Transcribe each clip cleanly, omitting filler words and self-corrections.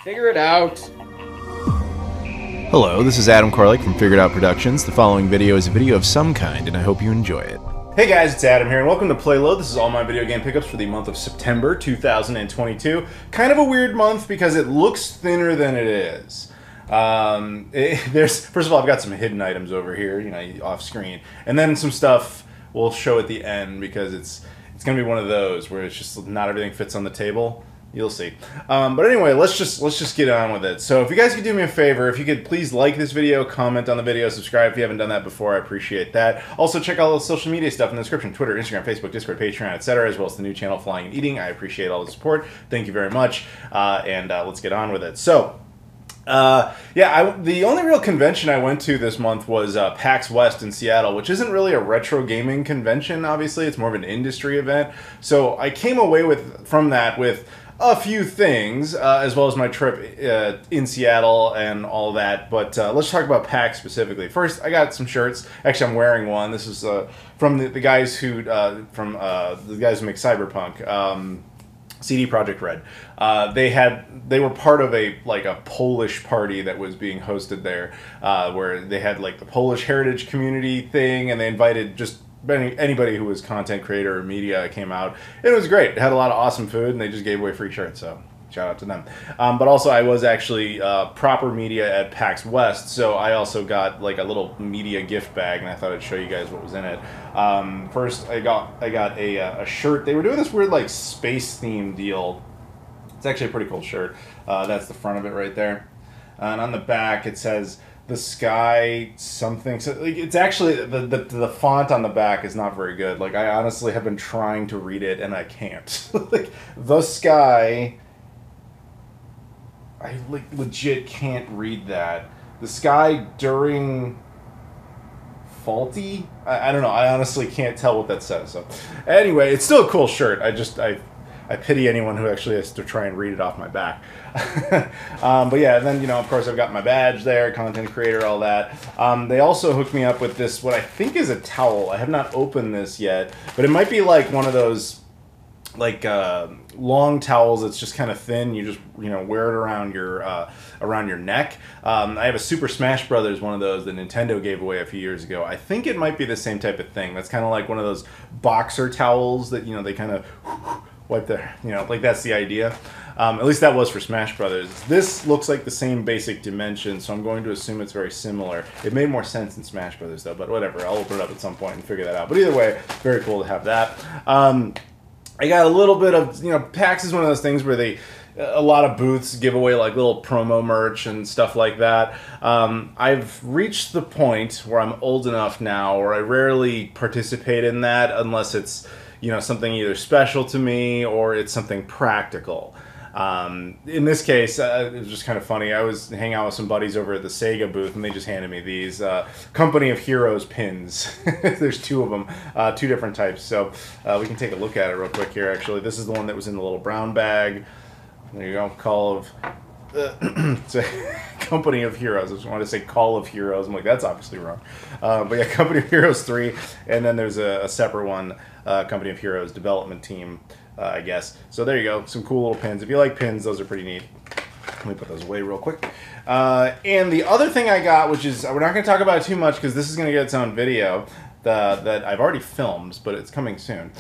Figure it out. Hello, this is Adam Koralik from Figured Out Productions. The following video is a video of some kind, and I hope you enjoy it. Hey guys, it's Adam here, and welcome to PlayLoad. This is all my video game pickups for the month of September 2022. Kind of a weird month because it looks thinner than it is. First of all, I've got some hidden items over here, you know, off screen, and then some stuff we'll show at the end because it's gonna be one of those where it's just not everything fits on the table. You'll see. But anyway, let's just get on with it. So if you guys could do me a favor, if you could please like this video, comment on the video, subscribe if you haven't done that before, I appreciate that. Also check out all the social media stuff in the description, Twitter, Instagram, Facebook, Discord, Patreon, etc., as well as the new channel Flying and Eating. I appreciate all the support. Thank you very much. Let's get on with it. So, the only real convention I went to this month was PAX West in Seattle, which isn't really a retro gaming convention, obviously. It's more of an industry event. So I came away from that with a few things, as well as my trip in Seattle and all that. But let's talk about PAX specifically. First, I got some shirts. Actually, I'm wearing one. This is from the guys who make Cyberpunk. CD Projekt Red. They were part of a Polish party that was being hosted there, where they had like the Polish heritage community thing, and they invited just anybody who was content creator or media came out. It was great. It had a lot of awesome food, and they just gave away free shirts, so shout out to them. But also, I was actually proper media at PAX West, so I also got like a little media gift bag, and I thought I'd show you guys what was in it. First, I got a shirt. They were doing this weird like space theme deal. It's actually a pretty cool shirt. That's the front of it right there, and on the back it says "The Sky" something. So like, it's actually the font on the back is not very good. Like, I honestly have been trying to read it and I can't. Like, "The Sky." I legit can't read that. "The sky during faulty." I don't know. I honestly can't tell what that says. So anyway, it's still a cool shirt. I pity anyone who actually has to try and read it off my back. But yeah, and then, you know, of course, I've got my badge there, content creator, all that. They also hooked me up with this, what I think is a towel. I have not opened this yet, but it might be like one of those long towels that's just kind of thin. You just, you know, wear it around your neck. I have a Super Smash Brothers one of those that Nintendo gave away a few years ago. I think it might be the same type of thing. That's kind of like one of those boxer towels that, you know, they kind of wipe their, you know, like that's the idea. At least that was for Smash Brothers. This looks like the same basic dimension, so I'm going to assume it's very similar. It made more sense in Smash Brothers though, but whatever. I'll open it up at some point and figure that out. But either way, very cool to have that. I got a little bit of, you know, PAX is one of those things where a lot of booths give away like little promo merch and stuff like that. I've reached the point where I'm old enough now where I rarely participate in that unless it's, you know, something either special to me or it's something practical. In this case, it was just kind of funny. I was hanging out with some buddies over at the Sega booth, and they just handed me these Company of Heroes pins. There's two of them, two different types. So we can take a look at it real quick here, actually. This is the one that was in the little brown bag. There you go, Company of Heroes. I just wanted to say Call of Heroes. I'm like, that's obviously wrong. But yeah, Company of Heroes 3, and then there's a separate one, Company of Heroes Development Team, I guess. So there you go, some cool little pins. If you like pins, those are pretty neat. Let me put those away real quick. And the other thing I got, which is, we're not going to talk about it too much because this is going to get its own video, that I've already filmed, but it's coming soon.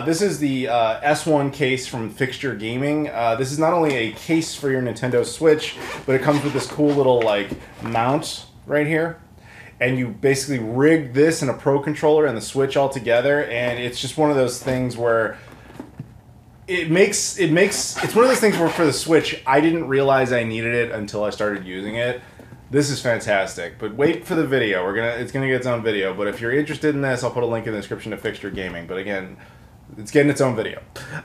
This is the S1 case from Fixture Gaming. This is not only a case for your Nintendo Switch, but it comes with this cool little like mount right here. And you basically rig this and a Pro Controller and the Switch all together, and it's just one of those things where it's one of those things where for the Switch, I didn't realize I needed it until I started using it. This is fantastic, but wait for the video. It's gonna get its own video. But if you're interested in this, I'll put a link in the description to Fixture Gaming. But again, it's getting its own video.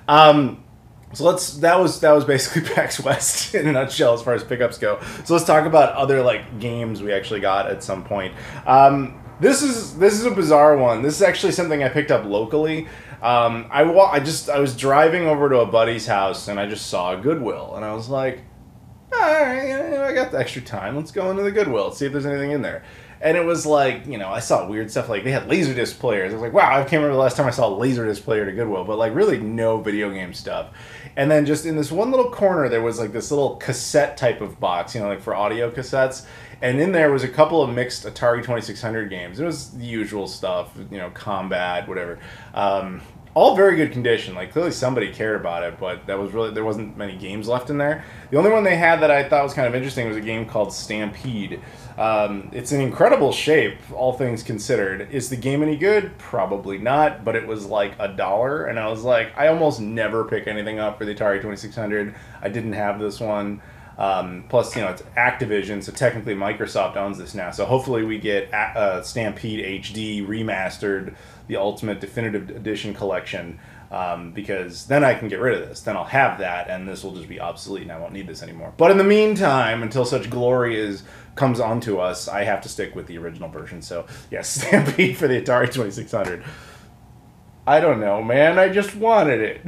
So that was basically PAX West in a nutshell as far as pickups go. So let's talk about other like games we actually got at some point. This is a bizarre one. This is actually something I picked up locally. I was driving over to a buddy's house and I just saw a Goodwill and I was like, all right, I got the extra time. Let's go into the Goodwill, see if there's anything in there. And it was like, you know, I saw weird stuff like they had Laserdisc players. I was like, wow, I can't remember the last time I saw a Laserdisc player at a Goodwill, but like really no video game stuff. And then just in this one little corner, there was like this little cassette type of box, you know, like for audio cassettes. And in there was a couple of mixed Atari 2600 games. It was the usual stuff, you know, Combat, whatever. All very good condition. Like clearly somebody cared about it, but that was really there wasn't many games left in there. The only one they had that I thought was kind of interesting was a game called Stampede. It's in incredible shape, all things considered. Is the game any good? Probably not, but it was like $1, and I was like, I almost never pick anything up for the Atari 2600. I didn't have this one. Plus, you know, it's Activision, so technically Microsoft owns this now. So hopefully we get Stampede HD remastered, the Ultimate Definitive Edition collection, because then I can get rid of this. Then I'll have that, and this will just be obsolete, and I won't need this anymore. But in the meantime, until such glory comes onto us, I have to stick with the original version. So, yeah, Stampede for the Atari 2600. I don't know, man. I just wanted it.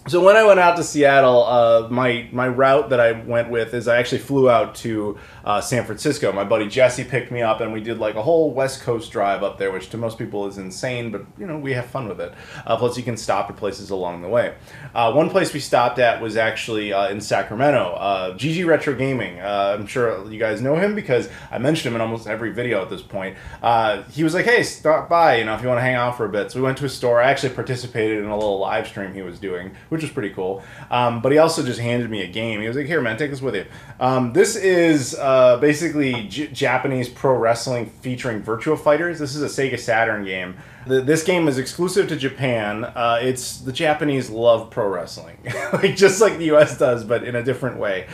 So when I went out to Seattle, my route that I went with is I actually flew out to San Francisco. My buddy Jesse picked me up, and we did like a whole West Coast drive up there, which to most people is insane, but you know, we have fun with it. Plus you can stop at places along the way. One place we stopped at was actually in Sacramento. GG Retro Gaming. I'm sure you guys know him because I mentioned him in almost every video at this point. He was like, hey, stop by, you know, if you want to hang out for a bit. So we went to his store. I actually participated in a little live stream he was doing, which was pretty cool. But he also just handed me a game. He was like, here, man, take this with you. This is basically Japanese pro wrestling featuring Virtua Fighters. This is a Sega Saturn game. This game is exclusive to Japan. The Japanese love pro wrestling, like just like the US does, but in a different way.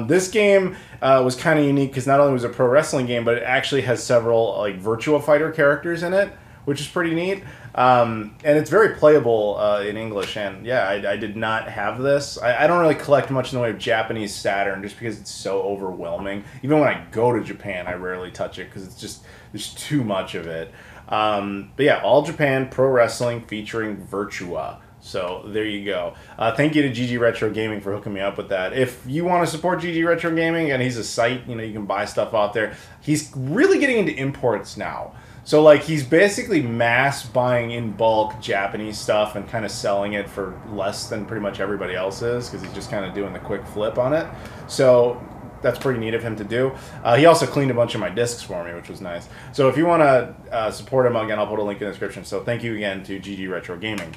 This game was kind of unique because not only was it a pro wrestling game, but it actually has several like Virtua Fighter characters in it, which is pretty neat. And it's very playable in English. And yeah, I did not have this. I don't really collect much in the way of Japanese Saturn just because it's so overwhelming. Even when I go to Japan, I rarely touch it because it's just, there's too much of it. But yeah, All Japan Pro Wrestling featuring Virtua. So there you go. Thank you to GG Retro Gaming for hooking me up with that. If you want to support GG Retro Gaming, and he's a site, you know, you can buy stuff out there. He's really getting into imports now. So, like, he's basically mass buying in bulk Japanese stuff and kind of selling it for less than pretty much everybody else is because he's just kind of doing the quick flip on it. So, that's pretty neat of him to do. He also cleaned a bunch of my discs for me, which was nice. So, if you want to support him, again, I'll put a link in the description. So, thank you again to GG Retro Gaming.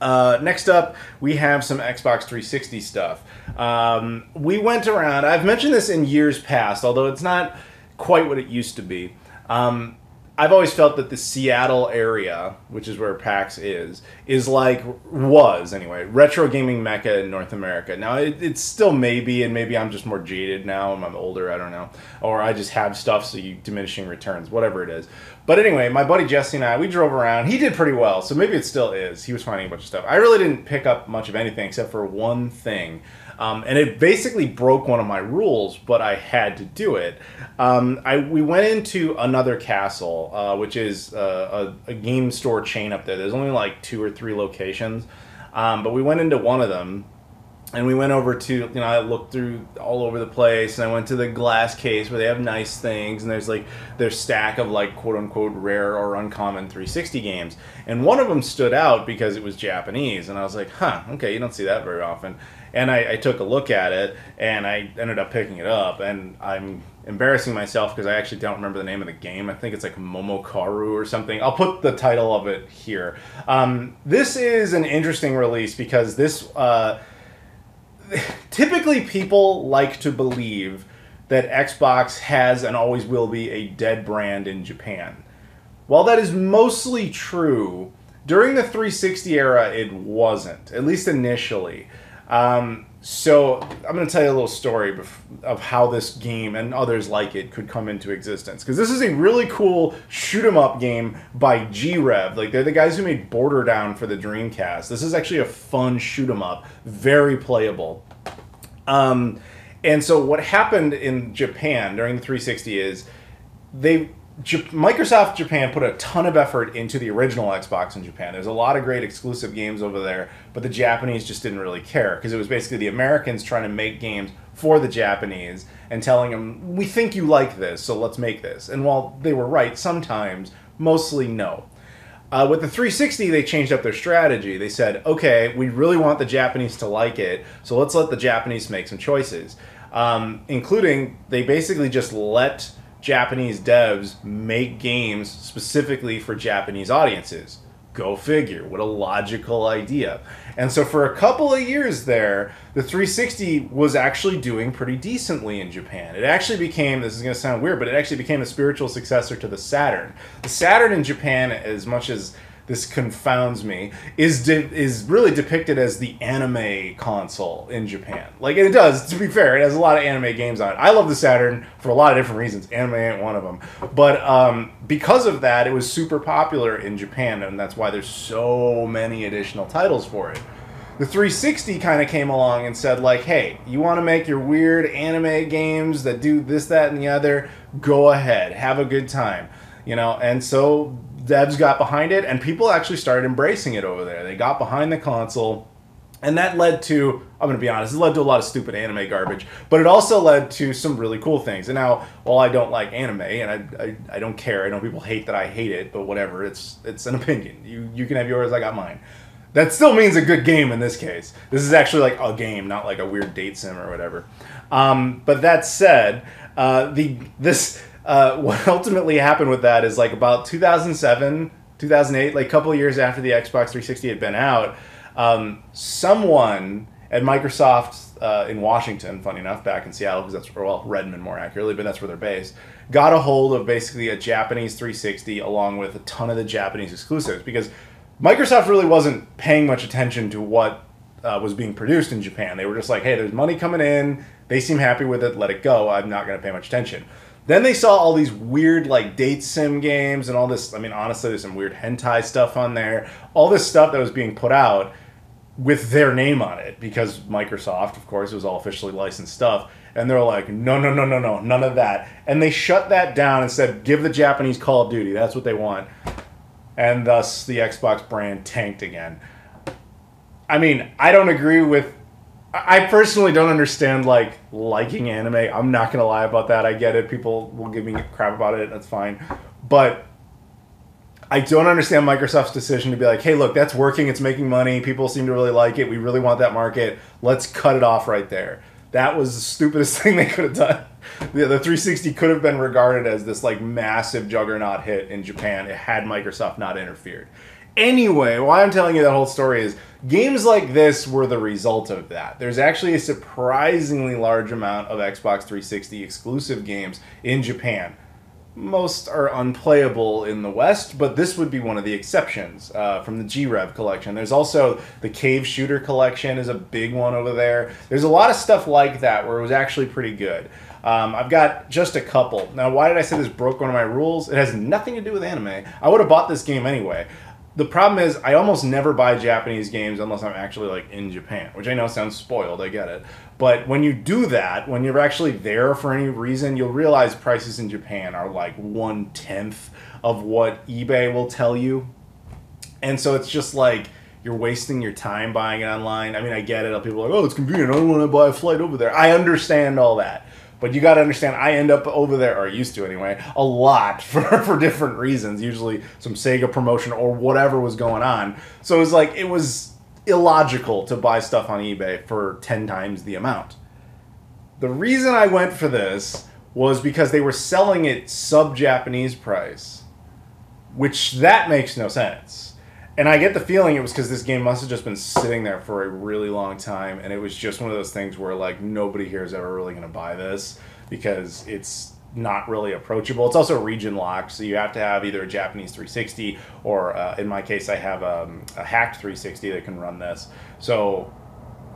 Next up, we have some Xbox 360 stuff. We went around, I've mentioned this in years past, although it's not quite what it used to be. I've always felt that the Seattle area, which is where PAX is like, was anyway, retro gaming mecca in North America. Now, it's still maybe, and maybe I'm just more jaded now, I'm older, I don't know. Or I just have stuff, so you diminishing returns, whatever it is. But anyway, my buddy Jesse and I, we drove around. He did pretty well, so maybe it still is. He was finding a bunch of stuff. I really didn't pick up much of anything except for one thing. And it basically broke one of my rules, but I had to do it. We went into Another Castle, which is a game store chain up there. There's only like 2 or 3 locations, but we went into one of them, and we went over to, you know, I looked through all over the place, and I went to the glass case where they have nice things, and there's like their stack of like quote-unquote rare or uncommon 360 games. And one of them stood out because it was Japanese, and I was like, huh, okay, you don't see that very often. And I took a look at it, and I ended up picking it up, and I'm embarrassing myself because I actually don't remember the name of the game. I think it's like Momokaru or something. I'll put the title of it here. This is an interesting release because this... typically people like to believe that Xbox has and always will be a dead brand in Japan. While that is mostly true, during the 360 era it wasn't, at least initially. So I'm going to tell you a little story of how this game and others like it could come into existence. Because this is a really cool shoot-'em-up game by G-Rev. Like, they're the guys who made Border Down for the Dreamcast. This is actually a fun shoot-'em-up, very playable. And so what happened in Japan during the 360 is Microsoft Japan put a ton of effort into the original Xbox in Japan. There's a lot of great exclusive games over there, but the Japanese just didn't really care because it was basically the Americans trying to make games for the Japanese and telling them, we think you like this, so let's make this. And while they were right sometimes, mostly no. With the 360, they changed up their strategy. They said, okay, we really want the Japanese to like it, so let's let the Japanese make some choices. Including, they basically just let Japanese devs make games specifically for Japanese audiences. Go figure. What a logical idea. And so for a couple of years there, the 360 was actually doing pretty decently in Japan. It actually became, this is going to sound weird, but it actually became a spiritual successor to the Saturn. The Saturn in Japan, as much as this confounds me, is really depicted as the anime console in Japan. Like, and it does, to be fair, it has a lot of anime games on it. I love the Saturn for a lot of different reasons. Anime ain't one of them. But because of that, it was super popular in Japan, and that's why there's so many additional titles for it. The 360 kind of came along and said, like, hey, you want to make your weird anime games that do this, that, and the other? Go ahead. Have a good time. You know, and so devs got behind it, and people actually started embracing it over there. They got behind the console, and that led to, I'm going to be honest, it led to a lot of stupid anime garbage, but it also led to some really cool things. And now, while I don't like anime, and I don't care, I know people hate that I hate it, but whatever, it's an opinion. You can have yours, I got mine. That still means a good game in this case. This is actually like a game, not like a weird date sim or whatever. But that said, what ultimately happened with that is like about 2007, 2008, like a couple of years after the Xbox 360 had been out, someone at Microsoft in Washington, funny enough, back in Seattle, because that's where, well, Redmond more accurately, but that's where they're based, got a hold of basically a Japanese 360 along with a ton of the Japanese exclusives, because Microsoft really wasn't paying much attention to what was being produced in Japan. They were just like, hey, there's money coming in, they seem happy with it, let it go, I'm not going to pay much attention. Then they saw all these weird, like, date sim games and all this. I mean, honestly, there's some weird hentai stuff on there. All this stuff that was being put out with their name on it, because Microsoft, of course, it was all officially licensed stuff. And they're like, no, none of that. And they shut that down and said, give the Japanese Call of Duty. That's what they want. And thus, the Xbox brand tanked again. I mean, I don't agree with... I personally don't understand, like, liking anime. I'm not going to lie about that. I get it. People will give me crap about it. That's fine. But I don't understand Microsoft's decision to be like, hey, look, that's working. It's making money. People seem to really like it. We really want that market. Let's cut it off right there. That was the stupidest thing they could have done. The 360 could have been regarded as this, like, massive juggernaut hit in Japan had Microsoft not interfered. Anyway, why I'm telling you that whole story is games like this were the result of that. There's actually a surprisingly large amount of Xbox 360 exclusive games in Japan. Most are unplayable in the West, but this would be one of the exceptions from the G-Rev collection. There's also the Cave Shooter collection is a big one over there. There's a lot of stuff like that where it was actually pretty good. I've got just a couple. Now, why did I say this broke one of my rules? It has nothing to do with anime. I would have bought this game anyway. The problem is I almost never buy Japanese games unless I'm actually, like, in Japan, which I know sounds spoiled, I get it. But when you do that, when you're actually there for any reason, you'll realize prices in Japan are like 1/10 of what eBay will tell you. And so it's just like you're wasting your time buying it online. I mean, I get it. People are like, oh, it's convenient. I don't want to buy a flight over there. I understand all that. But you got to understand, I end up over there, or used to anyway, a lot for different reasons. Usually some Sega promotion or whatever was going on. So it was like, it was illogical to buy stuff on eBay for 10 times the amount. The reason I went for this was because they were selling it sub-Japanese price, which that makes no sense. And I get the feeling it was because this game must have just been sitting there for a really long time, and it was just one of those things where, like, nobody here is ever really going to buy this because it's not really approachable. It's also region locked, so you have to have either a Japanese 360 or, in my case, I have a hacked 360 that can run this. So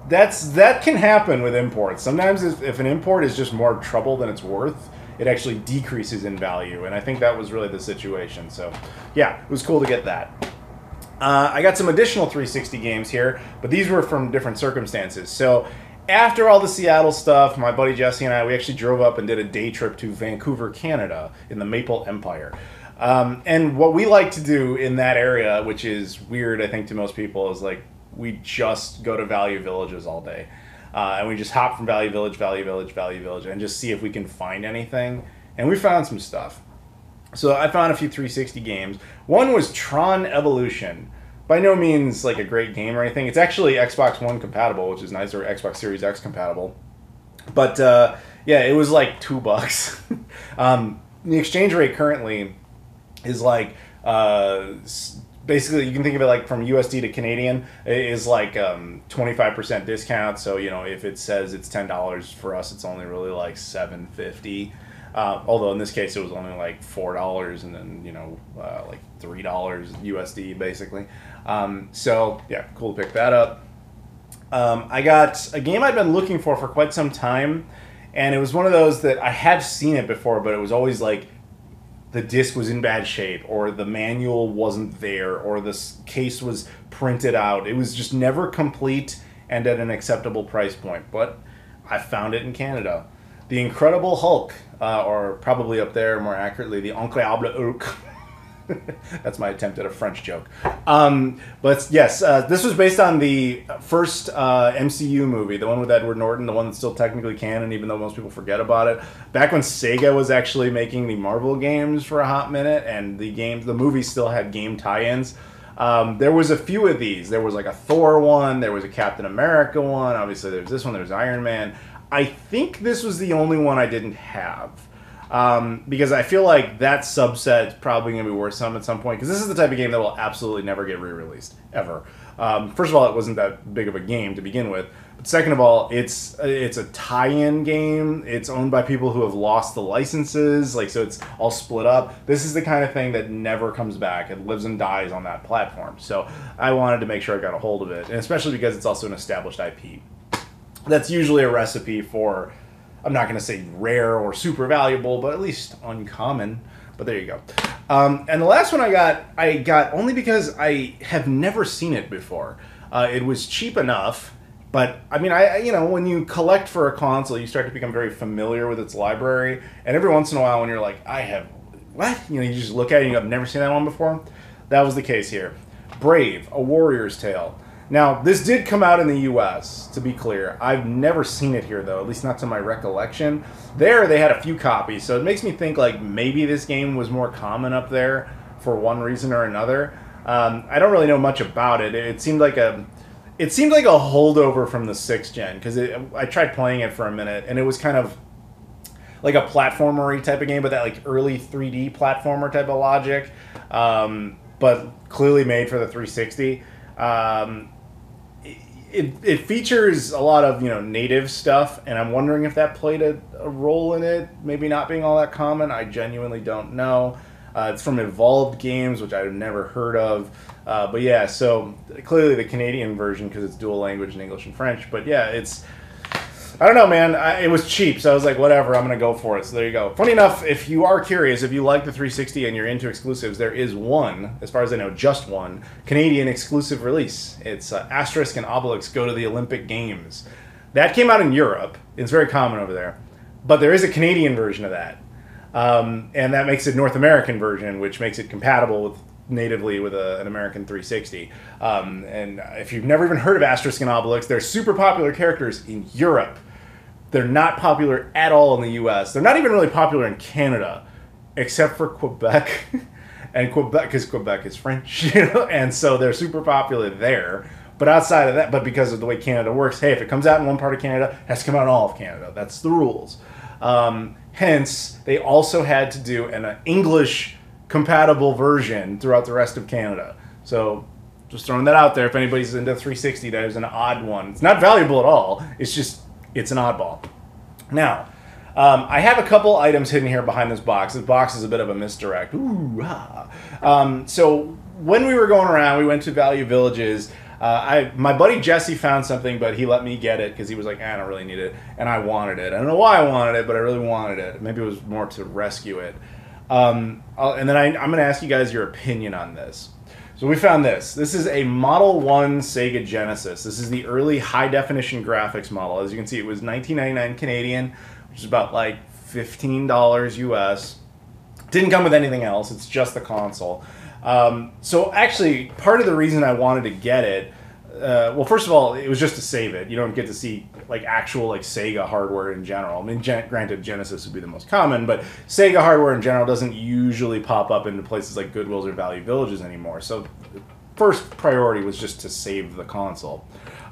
that can happen with imports. Sometimes if an import is just more trouble than it's worth, it actually decreases in value, and I think that was really the situation. So, yeah, it was cool to get that. I got some additional 360 games here, but these were from different circumstances. So after all the Seattle stuff, my buddy Jesse and I, we actually drove up and did a day trip to Vancouver, Canada, in the Maple Empire. And what we like to do in that area, which is weird, I think, to most people, is like we just go to Value Villages all day. And we just hop from Value Village, Value Village, Value Village, and just see if we can find anything. And we found some stuff. So I found a few 360 games. One was Tron Evolution. By no means like a great game or anything. It's actually Xbox One compatible, which is nice, or Xbox Series X compatible. But yeah, it was like $2. The exchange rate currently is like basically, you can think of it like from USD to Canadian is like 25% discount. So, you know, if it says it's $10 for us, it's only really like $7.50. Although in this case it was only like $4 and then, you know, like $3 USD basically. So yeah, cool to pick that up. I got a game I've been looking for quite some time, and it was one of those that I have seen it before, but it was always like the disc was in bad shape, or the manual wasn't there, or the case was printed out. It was just never complete and at an acceptable price point. But I found it in Canada. The Incredible Hulk, or probably up there more accurately, the Incroyable Hulk. That's my attempt at a French joke. But yes, this was based on the first MCU movie, the one with Edward Norton, the one that's still technically canon, even though most people forget about it. Back when Sega was actually making the Marvel games for a hot minute, and the movie still had game tie-ins. There was a few of these. There was like a Thor one, there was a Captain America one, obviously there's this one, there's Iron Man. I think this was the only one I didn't have. Because I feel like that subset is probably going to be worth some at some point, because this is the type of game that will absolutely never get re-released, ever. First of all, it wasn't that big of a game to begin with, but second of all, it's a tie-in game. It's owned by people who have lost the licenses, like, so it's all split up. This is the kind of thing that never comes back. It lives and dies on that platform, so I wanted to make sure I got a hold of it, and especially because it's also an established IP. That's usually a recipe for, I'm not going to say rare or super valuable, but at least uncommon. But there you go. And the last one I got only because I have never seen it before. It was cheap enough, but I mean, you know, when you collect for a console, you start to become very familiar with its library. And every once in a while, when you're like, what? You know, you just look at it and I've never seen that one before. That was the case here. Brave, A Warrior's Tale. Now, this did come out in the US, to be clear. I've never seen it here, though, at least not to my recollection. There, they had a few copies, so it makes me think, like, maybe this game was more common up there for one reason or another. I don't really know much about it. It seemed like a holdover from the 6th gen, because I tried playing it for a minute, and it was kind of like a platformer-y type of game, but that, like, early 3D platformer type of logic, but clearly made for the 360. It features a lot of, you know, native stuff, and I'm wondering if that played a role in it, maybe not being all that common. I genuinely don't know. It's from Evolved Games, which I've never heard of. But yeah, so clearly the Canadian version, because it's dual language in English and French. But yeah, I don't know, man. It was cheap, so I was like, whatever, I'm going to go for it. So there you go. Funny enough, if you are curious, if you like the 360 and you're into exclusives, there is one, as far as I know, just one, Canadian exclusive release. It's Asterisk and Obelix Go to the Olympic Games. That came out in Europe. It's very common over there. But there is a Canadian version of that. And that makes it North American version, which makes it compatible natively with an American 360. And if you've never even heard of Asterisk and Obelix, they're super popular characters in Europe. They're not popular at all in the US. They're not even really popular in Canada, except for Quebec. And Quebec, because Quebec is French, you know? And so they're super popular there. But outside of that, but because of the way Canada works, hey, if it comes out in one part of Canada, it has to come out in all of Canada. That's the rules. Hence, they also had to do an English compatible version throughout the rest of Canada. So just throwing that out there, if anybody's into 360, there's an odd one. It's not valuable at all. It's an oddball. Now, I have a couple items hidden here behind this box. This box is a bit of a misdirect. Ooh, ah. So when we were going around, we went to Value Villages. My buddy Jesse found something, but he let me get it because he was like, I don't really need it, and I wanted it. I don't know why I wanted it, but I really wanted it. Maybe it was more to rescue it. And then I'm going to ask you guys your opinion on this. So we found this. This is a Model 1 Sega Genesis. This is the early high-definition graphics model. As you can see, it was $19.99 Canadian, which is about like $15 US. Didn't come with anything else. It's just the console. So actually, part of the reason I wanted to get it, well, first of all, it was just to save it. You don't get to see like actual like Sega hardware in general. I mean, granted, Genesis would be the most common, but Sega hardware in general doesn't usually pop up into places like Goodwills or Value Villages anymore. So first priority was just to save the console.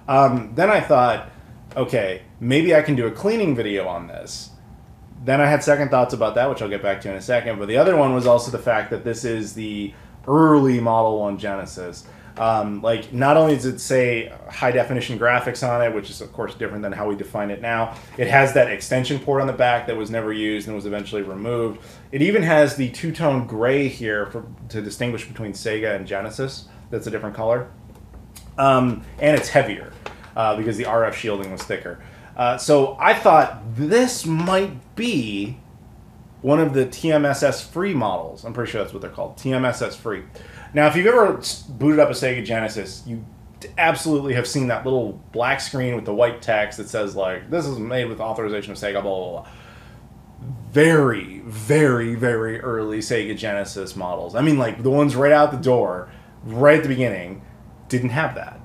Then I thought, okay, maybe I can do a cleaning video on this. Then I had second thoughts about that, which I'll get back to in a second. But the other one was also the fact that this is the early Model 1 Genesis. Like, not only does it say high-definition graphics on it, which is, of course, different than how we define it now. It has that extension port on the back that was never used and was eventually removed. It even has the two-tone gray here to distinguish between Sega and Genesis. That's a different color. And it's heavier because the RF shielding was thicker. So I thought this might be one of the TMSS-free models. I'm pretty sure that's what they're called, TMSS-free. Now, if you've ever booted up a Sega Genesis, you absolutely have seen that little black screen with the white text that says, like, this is made with authorization of Sega, blah, blah, blah. Very, very, very early Sega Genesis models. I mean, like, the ones right out the door, right at the beginning, didn't have that.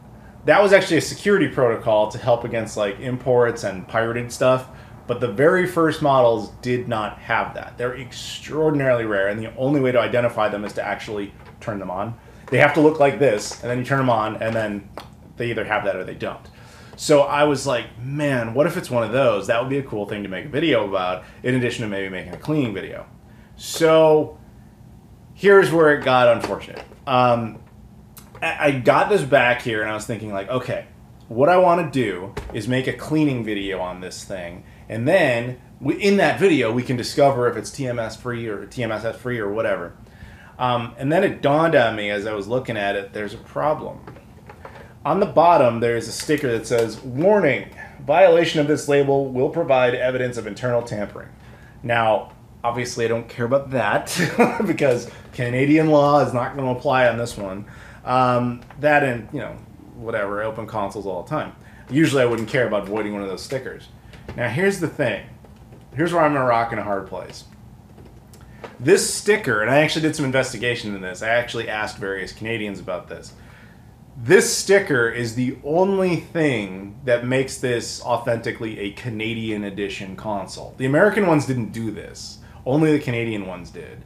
That was actually a security protocol to help against, like, imports and pirated stuff. But the very first models did not have that. They're extraordinarily rare, and the only way to identify them is to actually turn them on. They have to look like this, and then you turn them on, and then they either have that or they don't. So I was like, man, what if it's one of those? That would be a cool thing to make a video about, in addition to maybe making a cleaning video. So here's where it got unfortunate. I got this back here, and I was thinking, like, okay, what I want to do is make a cleaning video on this thing, and then in that video, we can discover if it's TMS-free or TMSS-free or whatever. And then it dawned on me as I was looking at it, there's a problem. On the bottom, there's a sticker that says, warning, violation of this label will provide evidence of internal tampering. Now, obviously I don't care about that because Canadian law is not going to apply on this one. That and, you know, whatever, I open consoles all the time. Usually I wouldn't care about voiding one of those stickers. Now here's the thing. Here's where I'm in a rock and a hard place. This sticker, and I actually did some investigation in this. I actually asked various Canadians about this. This sticker is the only thing that makes this authentically a Canadian edition console. The American ones didn't do this. Only the Canadian ones did.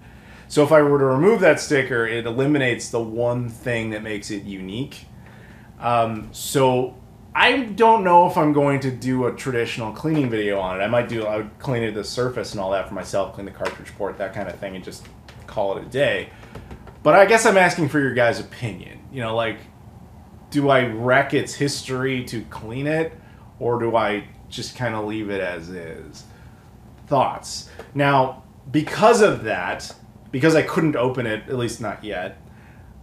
So if I were to remove that sticker, it eliminates the one thing that makes it unique. So I don't know if I'm going to do a traditional cleaning video on it. I would clean the surface and all that for myself, clean the cartridge port, that kind of thing, and just call it a day. But I guess I'm asking for your guys' opinion. You know, like, do I wreck its history to clean it, or do I just kind of leave it as is? Thoughts. Now, because of that, because I couldn't open it, at least not yet,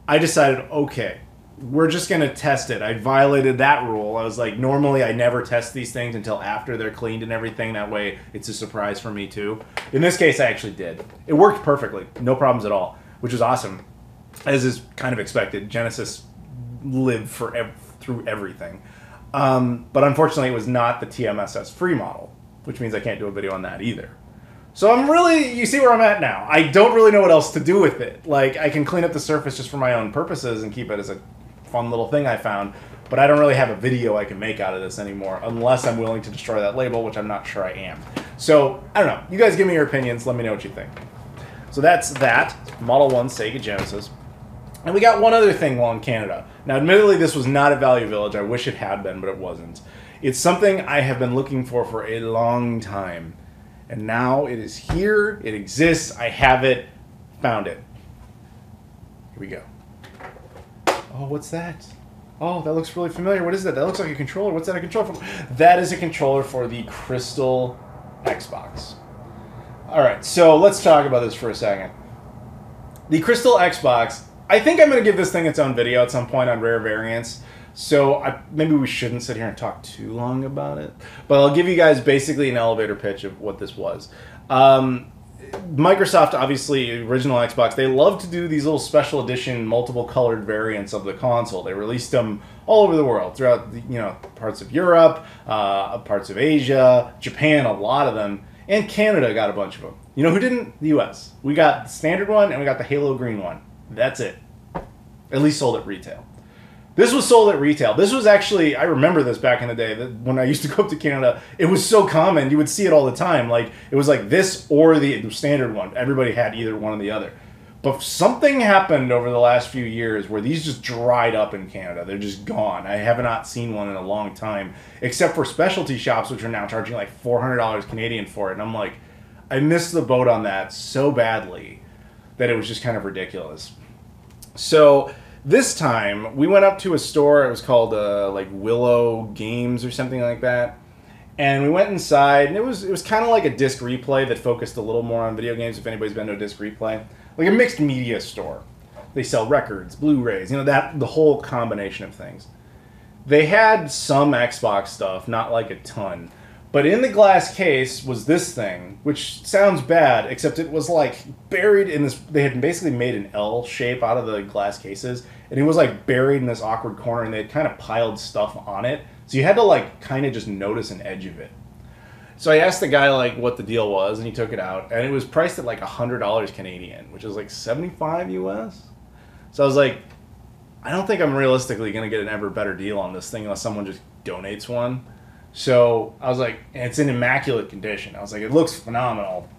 I decided, okay, we're just going to test it. I violated that rule. I was like, normally I never test these things until after they're cleaned and everything. That way it's a surprise for me too. In this case, I actually did. It worked perfectly. No problems at all, which was awesome. As is kind of expected. Genesis lived through everything. But unfortunately, it was not the TMSS free model, which means I can't do a video on that either. So you see where I'm at now. I don't really know what else to do with it. Like, I can clean up the surface just for my own purposes and keep it as a fun little thing I found, but I don't really have a video I can make out of this anymore unless I'm willing to destroy that label, which I'm not sure I am. So, I don't know. You guys give me your opinions. Let me know what you think. So that's that. Model 1 Sega Genesis. And we got one other thing while in Canada. Now, admittedly, this was not at Value Village. I wish it had been, but it wasn't. It's something I have been looking for a long time. And now it is here. It exists. I have it. Found it. Here we go. Oh, what's that? Oh, that looks really familiar. What is that? That looks like a controller. What's that a controller for? That is a controller for the Crystal Xbox. Alright, so let's talk about this for a second. The Crystal Xbox, I think I'm going to give this thing its own video at some point on rare variants. So maybe we shouldn't sit here and talk too long about it. But I'll give you guys basically an elevator pitch of what this was. Microsoft, obviously, original Xbox, they love to do these little special edition, multiple colored variants of the console. They released them all over the world, throughout, parts of Europe, parts of Asia, Japan, a lot of them, and Canada got a bunch of them. You know who didn't? The US. We got the standard one, and we got the Halo Green one. That's it. At least sold at retail. This was sold at retail. This was actually, I remember this back in the day, that when I used to go up to Canada, it was so common, you would see it all the time. Like, it was like this or the standard one. Everybody had either one or the other. But something happened over the last few years where these just dried up in Canada. They're just gone. I have not seen one in a long time, except for specialty shops, which are now charging like $400 Canadian for it. And I'm like, I missed the boat on that so badly that it was just kind of ridiculous. So this time, we went up to a store. It was called like Willow Games or something like that. And we went inside, and it was kind of like a disc replay that focused a little more on video games, if anybody's been to a disc replay. Like a mixed media store. They sell records, Blu-rays, the whole combination of things. They had some Xbox stuff, not like a ton. But in the glass case was this thing, which sounds bad, except it was like buried in this. They had basically made an L shape out of the glass cases, and it was like buried in this awkward corner, and they had kind of piled stuff on it. So you had to like kind of just notice an edge of it. So I asked the guy like what the deal was, and he took it out, and it was priced at like $100 Canadian, which is like 75 US. So I was like, I don't think I'm realistically going to get an ever better deal on this thing unless someone just donates one. So I was like, and it's in immaculate condition. I was like, it looks phenomenal.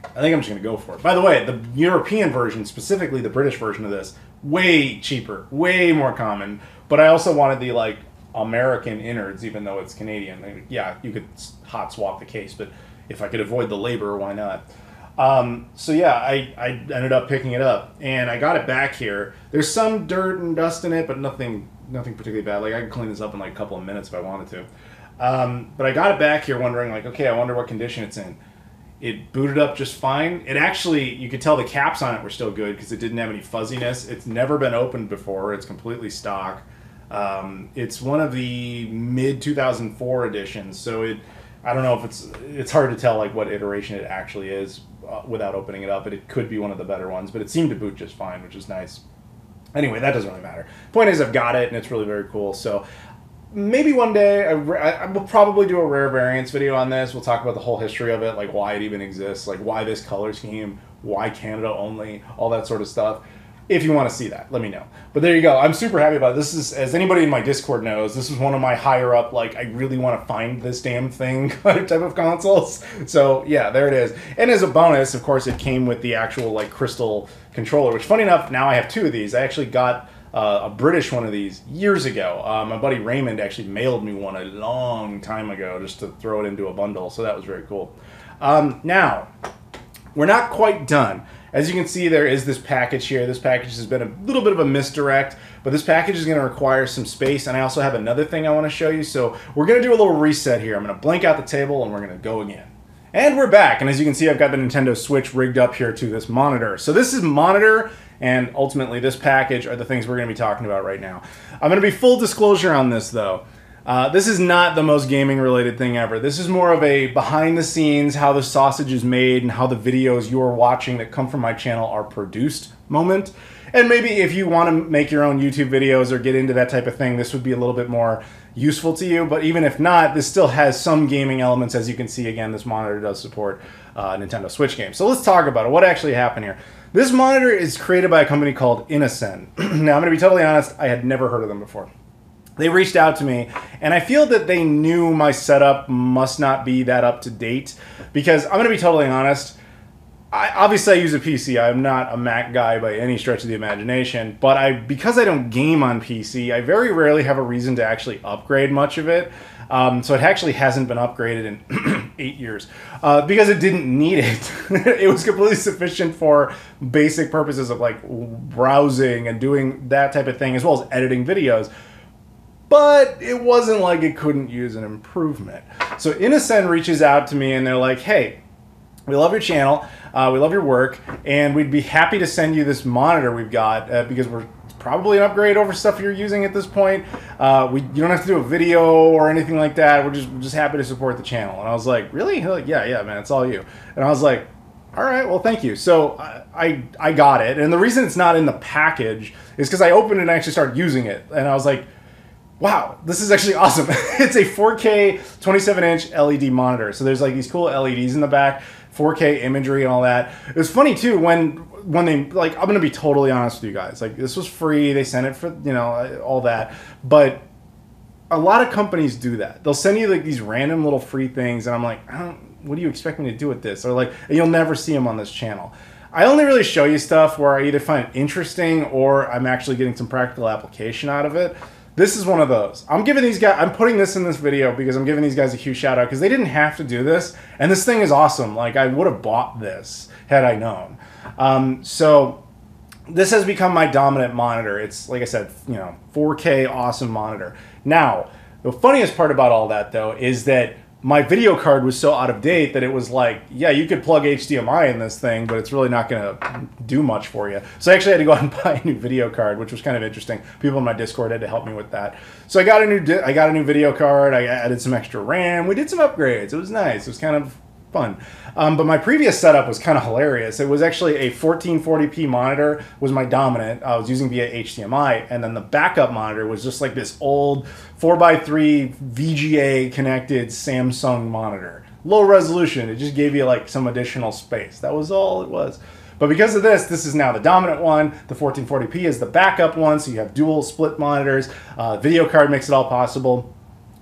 I think I'm just going to go for it. By the way, the European version, specifically the British version of this, way cheaper, way more common. But I also wanted the like American innards, even though it's Canadian. Like, yeah, you could hot swap the case, but if I could avoid the labor, why not? So yeah, I ended up picking it up, and I got it back here. There's some dirt and dust in it, but nothing particularly bad. Like I could clean this up in like a couple of minutes if I wanted to. But I got it back here wondering, like, okay, I wonder what condition it's in. It booted up just fine. It actually, you could tell the caps on it were still good because it didn't have any fuzziness. It's never been opened before. It's completely stock. It's one of the mid-2004 editions, so I don't know if it's hard to tell like what iteration it actually is without opening it up, but it could be one of the better ones. But it seemed to boot just fine, which is nice. Anyway, that doesn't really matter. Point is, I've got it, and it's really very cool. So maybe one day I will probably do a rare variants video on this. We'll talk about the whole history of it, like why it even exists, like why this color scheme, why Canada only, all that sort of stuff. If you want to see that, let me know. But there you go. I'm super happy about it. This is, as anybody in my Discord knows, this is one of my higher up, like, I really want to find this damn thing type of consoles. So, yeah, there it is. And as a bonus, of course, it came with the actual, like, crystal controller, which, funny enough, now I have two of these. I actually got a British one of these years ago. My buddy Raymond actually mailed me one a long time ago just to throw it into a bundle, so that was very cool. Now, we're not quite done. As you can see, there is this package here. This package has been a little bit of a misdirect, but this package is going to require some space, and I also have another thing I want to show you. So we're going to do a little reset here. I'm going to blank out the table, and we're going to go again. And we're back, and as you can see, I've got the Nintendo Switch rigged up here to this monitor. So this is monitor, and ultimately this package are the things we're going to be talking about right now. I'm going to be full disclosure on this, though. This is not the most gaming-related thing ever. This is more of a behind-the-scenes, how the sausage is made and how the videos you are watching that come from my channel are produced moment. And maybe if you want to make your own YouTube videos or get into that type of thing, this would be a little bit more useful to you. But even if not, this still has some gaming elements. As you can see, again, this monitor does support Nintendo Switch games. So let's talk about it. What actually happened here? This monitor is created by a company called Innocn. Now, I'm going to be totally honest, I had never heard of them before. They reached out to me, and I feel that they knew my setup must not be that up to date, because I'm going to be totally honest, obviously I use a PC. I'm not a Mac guy by any stretch of the imagination, but because I don't game on PC, I very rarely have a reason to actually upgrade much of it. So it actually hasn't been upgraded in 8 years because it didn't need it. It was completely sufficient for basic purposes of like browsing and doing that type of thing, as well as editing videos. But it wasn't like it couldn't use an improvement. So Innocn reaches out to me and they're like, hey, we love your channel, we love your work, and we'd be happy to send you this monitor we've got because it's probably an upgrade over stuff you're using at this point. You don't have to do a video or anything like that. We're just happy to support the channel. And I was like, really? Like, yeah, man, it's all you. And I was like, All right, well, thank you. So I got it, and the reason it's not in the package is because I opened it and actually started using it, and I was like, wow, this is actually awesome. It's a 4K 27-inch LED monitor, so there's like these cool LEDs in the back, 4K imagery and all that. It was funny too when they, like, I'm gonna be totally honest with you guys. Like, this was free. They sent it for, you know, all that, but a lot of companies do that. They'll send you like these random little free things, and I'm like, what do you expect me to do with this? Or like, you'll never see them on this channel. I only really show you stuff where I either find it interesting or I'm actually getting some practical application out of it. This is one of those. I'm putting this in this video because I'm giving these guys a huge shout out because they didn't have to do this, and this thing is awesome. Like, I would have bought this had I known. So this has become my dominant monitor. It's, like I said, you know, 4K awesome monitor. Now, the funniest part about all that, though, is that my video card was so out of date that it was like, yeah, you could plug HDMI in this thing, but it's really not going to do much for you. So I actually had to go out and buy a new video card, which was kind of interesting. People in my Discord had to help me with that. So I got a new video card. I added some extra RAM. We did some upgrades. It was nice. It was kind of fun. But my previous setup was kind of hilarious. It was actually a 1440p monitor was my dominant. I was using via HDMI, and then the backup monitor was just like this old 4x3 VGA connected Samsung monitor. Low resolution. It just gave you like some additional space. That was all it was. But because of this is now the dominant one. The 1440p is the backup one, so you have dual split monitors. Video card makes it all possible.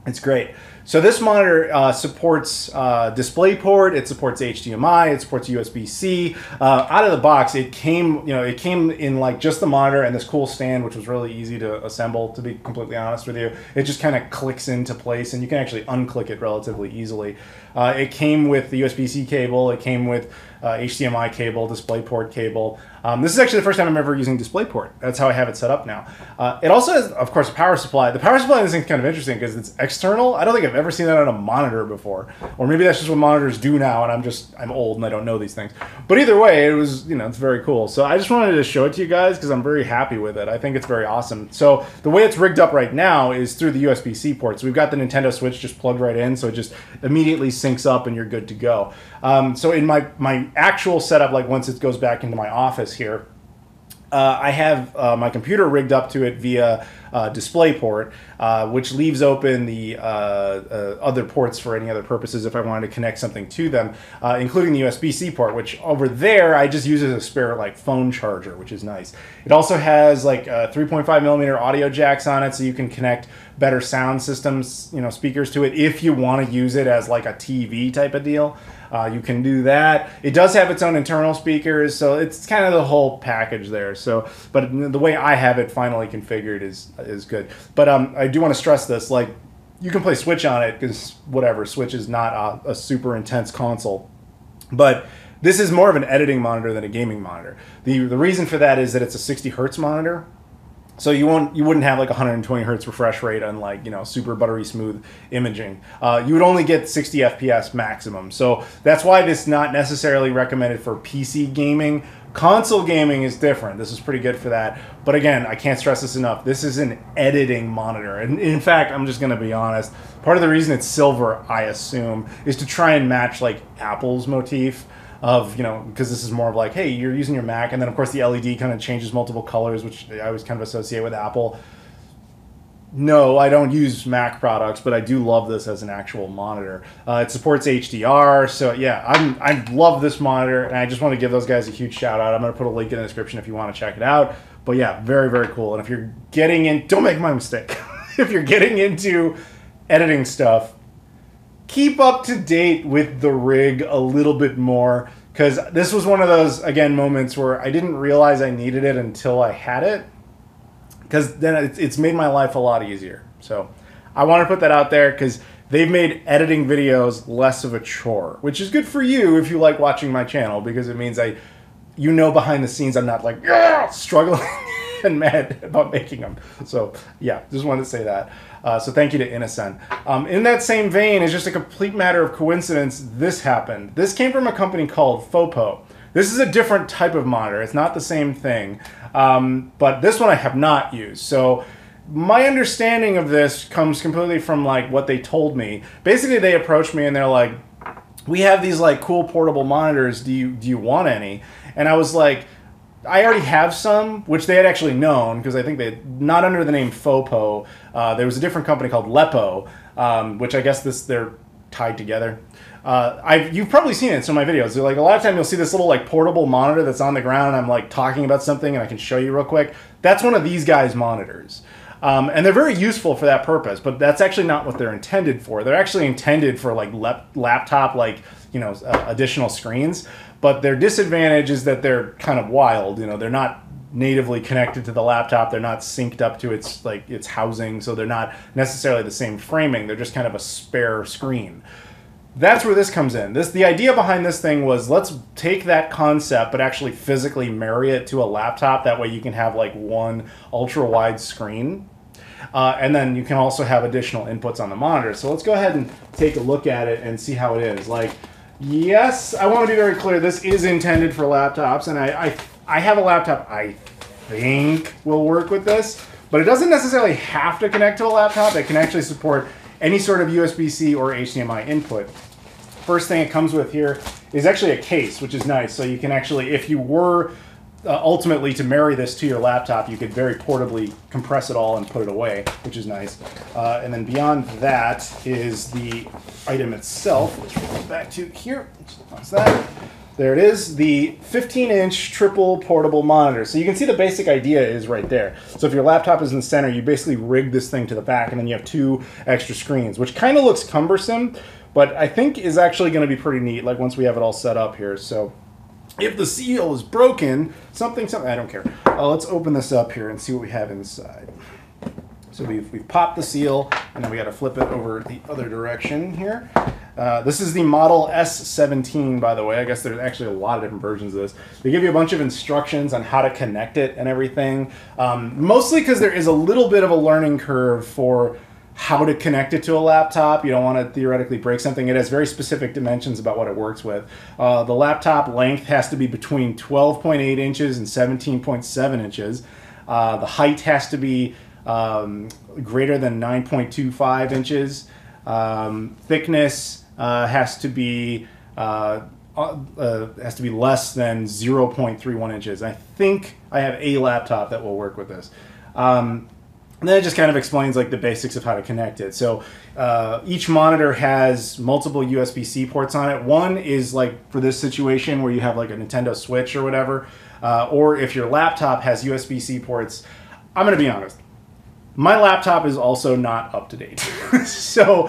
It's great. So this monitor supports DisplayPort, it supports HDMI, it supports USB-C. Out of the box, it came in like just the monitor and this cool stand, which was really easy to assemble, to be completely honest with you. It just kind of clicks into place, and you can actually unclick it relatively easily. It came with the USB-C cable, it came with HDMI cable, DisplayPort cable. This is actually the first time I'm ever using DisplayPort. That's how I have it set up now. It also has, of course, a power supply. The power supply in this thing is kind of interesting because it's external. I don't think I've ever seen that on a monitor before. Or maybe that's just what monitors do now, and I'm old and I don't know these things. But either way, it was, it's very cool. So I just wanted to show it to you guys because I'm very happy with it. I think it's very awesome. So the way it's rigged up right now is through the USB-C port. So we've got the Nintendo Switch just plugged right in, so it just immediately syncs up and you're good to go. So in my actual setup, like once it goes back into my office here, I have my computer rigged up to it via DisplayPort, which leaves open the other ports for any other purposes if I wanted to connect something to them, including the USB-C port, which over there I just use as a spare like phone charger, which is nice. It also has like 3.5mm audio jacks on it, so you can connect better sound systems, speakers to it if you want to use it as like a TV type of deal. You can do that. It does have its own internal speakers, so it's kind of the whole package there. So, but the way I have it finally configured is good. But I do want to stress this: like, you can play Switch on it because whatever, Switch is not a super intense console, but this is more of an editing monitor than a gaming monitor. The reason for that is that it's a 60 hertz monitor. So you wouldn't have like 120 hertz refresh rate on like, super buttery smooth imaging. You would only get 60 FPS maximum. So that's why this is not necessarily recommended for PC gaming. Console gaming is different. This is pretty good for that. But again, I can't stress this enough. This is an editing monitor. And in fact, I'm just going to be honest. Part of the reason it's silver, I assume, is to try and match like Apple's motif of, because this is more of like, hey, you're using your Mac, and then of course the LED kind of changes multiple colors, which I always kind of associate with Apple. No, I don't use Mac products, but I do love this as an actual monitor. It supports HDR, so yeah, I love this monitor, and I just want to give those guys a huge shout out. I'm going to put a link in the description if you want to check it out. But yeah, very, very cool. And if you're getting in, don't make my mistake. If you're getting into editing stuff, keep up to date with the rig a little bit more, because this was one of those, again, moments where I didn't realize I needed it until I had it, because then it's made my life a lot easier. So I want to put that out there because they've made editing videos less of a chore, which is good for you if you like watching my channel, because it means behind the scenes I'm not like struggling and mad about making them. So yeah, just wanted to say that. So thank you to Innocn. In that same vein, it's just a complete matter of coincidence this happened. This came from a company called FOPO. This is a different type of monitor. It's not the same thing. But this one I have not used. So my understanding of this comes completely from like what they told me. Basically, they approached me and they're like, we have these like cool portable monitors. Do you want any? And I was like, I already have some, which they had actually known because I think they not under the name FOPO. There was a different company called Lepo, which I guess they're tied together. You've probably seen it in some of my videos. So, like a lot of time you'll see this little like portable monitor that's on the ground. And I'm like talking about something and I can show you real quick. That's one of these guys' monitors. And they're very useful for that purpose, but that's actually not what they're intended for. They're actually intended for like laptop, like, you know, additional screens. But their disadvantage is that they're kind of wild. You know, they're not natively connected to the laptop. They're not synced up to its housing, so they're not necessarily the same framing. They're just kind of a spare screen. That's where this comes in. The idea behind this thing was, let's take that concept but actually physically marry it to a laptop. That way you can have like one ultra-wide screen. And then you can also have additional inputs on the monitor. So let's go ahead and take a look at it and see how it is. Like, yes, I want to be very clear. This is intended for laptops, and I have a laptop I think will work with this, but it doesn't necessarily have to connect to a laptop. It can actually support any sort of USB-C or HDMI input. First thing it comes with here is actually a case, which is nice. So you can actually, if you were ultimately to marry this to your laptop, you could very portably compress it all and put it away, which is nice. And then beyond that is the item itself, which we'll go back to here. What's that? There it is, the 15-inch triple portable monitor. So you can see the basic idea is right there. So if your laptop is in the center, you basically rig this thing to the back, and then you have two extra screens, which kind of looks cumbersome, but I think is actually going to be pretty neat, like once we have it all set up here. So if the seal is broken, something, I don't care. Let's open this up here and see what we have inside. So we've popped the seal, and then we got to flip it over the other direction here. This is the Model S17, by the way. I guess there's actually a lot of different versions of this. They give you a bunch of instructions on how to connect it and everything. Mostly because there is a little bit of a learning curve for how to connect it to a laptop. You don't want to theoretically break something. It has very specific dimensions about what it works with. The laptop length has to be between 12.8 inches and 17.7 inches. The height has to be greater than 9.25 inches. Thickness has to be less than 0.31 inches. I think I have a laptop that will work with this. And then it just kind of explains like the basics of how to connect it. So each monitor has multiple USB-C ports on it. One is like for this situation where you have like a Nintendo Switch or whatever, or if your laptop has USB-C ports. I'm going to be honest. My laptop is also not up to date. So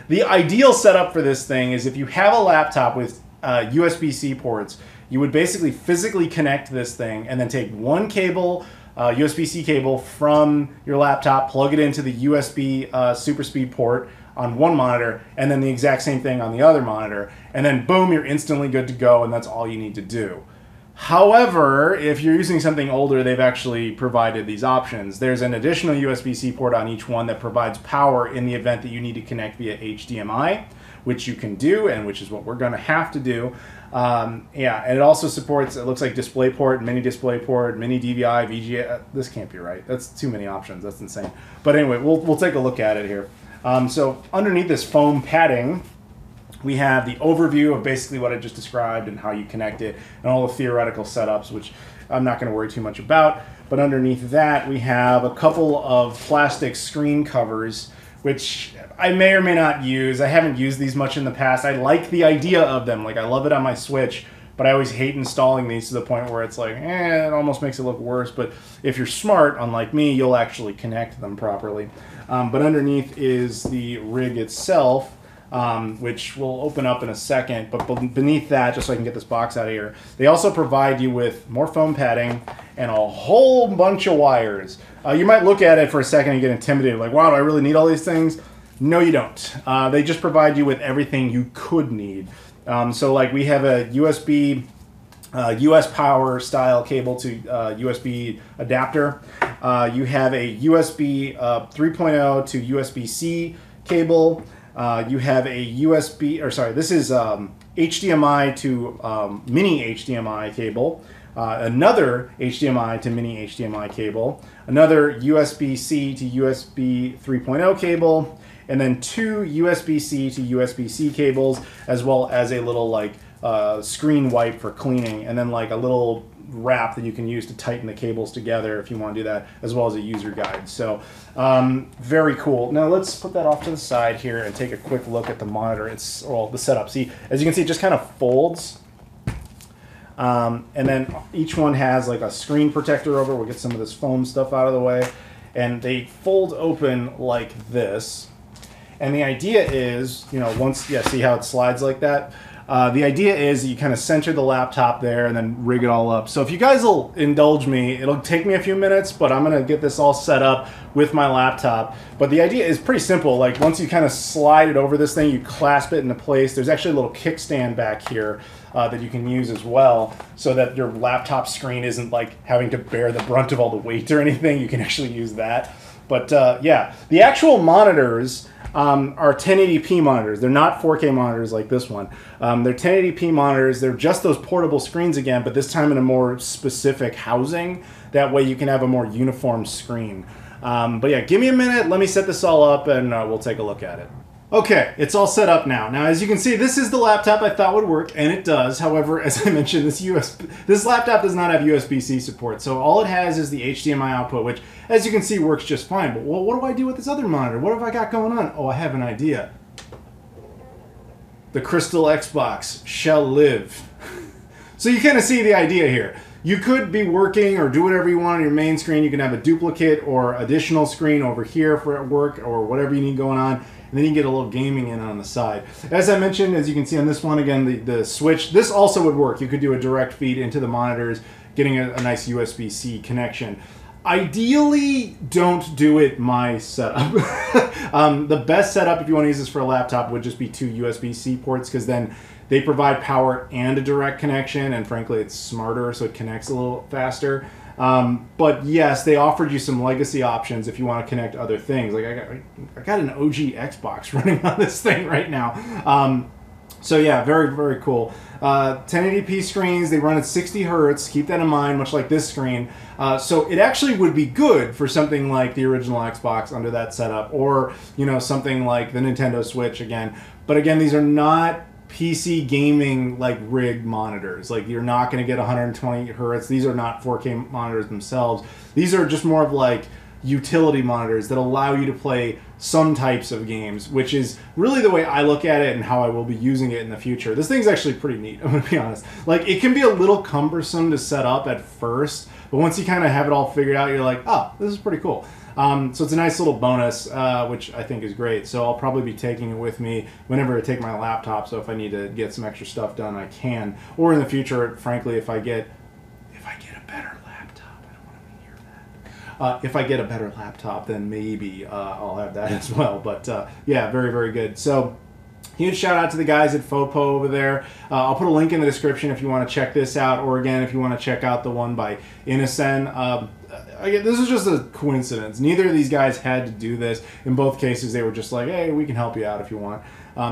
the ideal setup for this thing is if you have a laptop with USB-C ports, you would basically physically connect this thing and then take one cable, USB-C cable from your laptop, plug it into the USB super speed port on one monitor, and then the exact same thing on the other monitor, and then boom, you're instantly good to go, and that's all you need to do. However, if you're using something older, they've actually provided these options. There's an additional USB-C port on each one that provides power in the event that you need to connect via HDMI, which you can do, and which is what we're going to have to do. Yeah, and it also supports, it looks like DisplayPort, mini DisplayPort, mini DVI, VGA. This can't be right. That's too many options. That's insane. But anyway, we'll take a look at it here. So underneath this foam padding, we have the overview of basically what I just described and how you connect it and all the theoretical setups, which I'm not going to worry too much about. But underneath that, we have a couple of plastic screen covers, which I may or may not use. I haven't used these much in the past. I like the idea of them. Like, I love it on my Switch, but I always hate installing these to the point where it's like, it almost makes it look worse. But if you're smart, unlike me, you'll actually connect them properly. But underneath is the rig itself, which we'll open up in a second. But beneath that, just so I can get this box out of here, they also provide you with more foam padding and a whole bunch of wires. You might look at it for a second and get intimidated, like, wow, do I really need all these things? No, you don't. They just provide you with everything you could need. So like we have a USB, US power style cable to USB adapter. You have a USB 3.0 to USB-C cable. You have a USB, or sorry, this is HDMI to mini HDMI cable. Another HDMI to mini HDMI cable. Another USB-C to USB 3.0 cable. and then 2 USB-C to USB-C cables, as well as a little like screen wipe for cleaning, and then like a little wrap that you can use to tighten the cables together if you want to do that, as well as a user guide. So very cool. Now let's put that off to the side here and take a quick look at the monitor. It's, well, the setup. See, as you can see, it just kind of folds. And then each one has like a screen protector over. We'll get some of this foam stuff out of the way. And they fold open like this. And the idea is, you know, once, yeah, see how it slides like that? The idea is that you kind of center the laptop there and then rig it all up. So if you guys will indulge me, it'll take me a few minutes, but I'm going to get this all set up with my laptop. But the idea is pretty simple. Like once you kind of slide it over this thing, you clasp it into place. There's actually a little kickstand back here that you can use as well, so that your laptop screen isn't like having to bear the brunt of all the weight or anything. You can actually use that. But yeah, the actual monitors are 1080p monitors. They're not 4K monitors like this one. They're 1080p monitors. They're just those portable screens again, but this time in a more specific housing. That way you can have a more uniform screen. But yeah, give me a minute. Let me set this all up and we'll take a look at it. Okay, it's all set up now. Now, as you can see, this is the laptop I thought would work, and it does. However, as I mentioned, this laptop does not have USB-C support, so all it has is the HDMI output, which, as you can see, works just fine. But well, what do I do with this other monitor? What have I got going on? Oh, I have an idea. The Crystal Xbox shall live. So you kind of see the idea here. You could be working or do whatever you want on your main screen. You can have a duplicate or additional screen over here for work or whatever you need going on. And then you can get a little gaming in on the side. As I mentioned, as you can see on this one, again, the switch, this also would work. You could do a direct feed into the monitors, getting a nice USB-C connection. Ideally, don't do it my setup. The best setup, if you want to use this for a laptop, would just be 2 USB-C ports, because then they provide power and a direct connection, and frankly, it's smarter, so it connects a little faster. But yes, they offered you some legacy options if you want to connect other things. Like I got an OG Xbox running on this thing right now. So yeah, very, very cool. 1080p screens, they run at 60 hertz. Keep that in mind, much like this screen. So it actually would be good for something like the original Xbox under that setup, or you know, something like the Nintendo Switch again. But again, these are not PC gaming like rigged monitors. Like you're not going to get 120 hertz. These are not 4K monitors themselves. These are just more of like utility monitors that allow you to play some types of games, which is really the way I look at it and how I will be using it in the future. This thing's actually pretty neat, I'm gonna be honest. Like it can be a little cumbersome to set up at first, but once you kind of have it all figured out, you're like, oh, this is pretty cool. So it's a nice little bonus, which I think is great. So I'll probably be taking it with me whenever I take my laptop. So if I need to get some extra stuff done, I can. Or in the future, frankly, if I get a better laptop, I don't want to hear that. If I get a better laptop, then maybe I'll have that as well. But yeah, very, very good. So huge shout out to the guys at FOPO over there. I'll put a link in the description if you want to check this out, or again, if you want to check out the one by Innocn. Again, this is just a coincidence. Neither of these guys had to do this. In both cases, they were just like, hey, we can help you out if you want.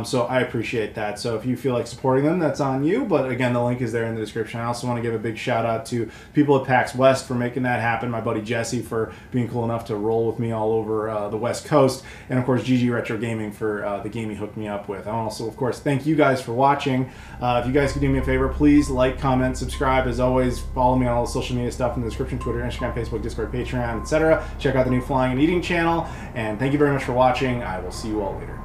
So I appreciate that. So if you feel like supporting them, that's on you. But again, the link is there in the description. I also want to give a big shout out to people at PAX West for making that happen. My buddy Jesse for being cool enough to roll with me all over the West Coast. And of course, GG Retro Gaming for the game he hooked me up with. I also, of course, thank you guys for watching. If you guys could do me a favor, please like, comment, subscribe. As always, follow me on all the social media stuff in the description: Twitter, Instagram, Facebook, Discord, Patreon, etc. Check out the new Flying and Eating channel. And thank you very much for watching. I will see you all later.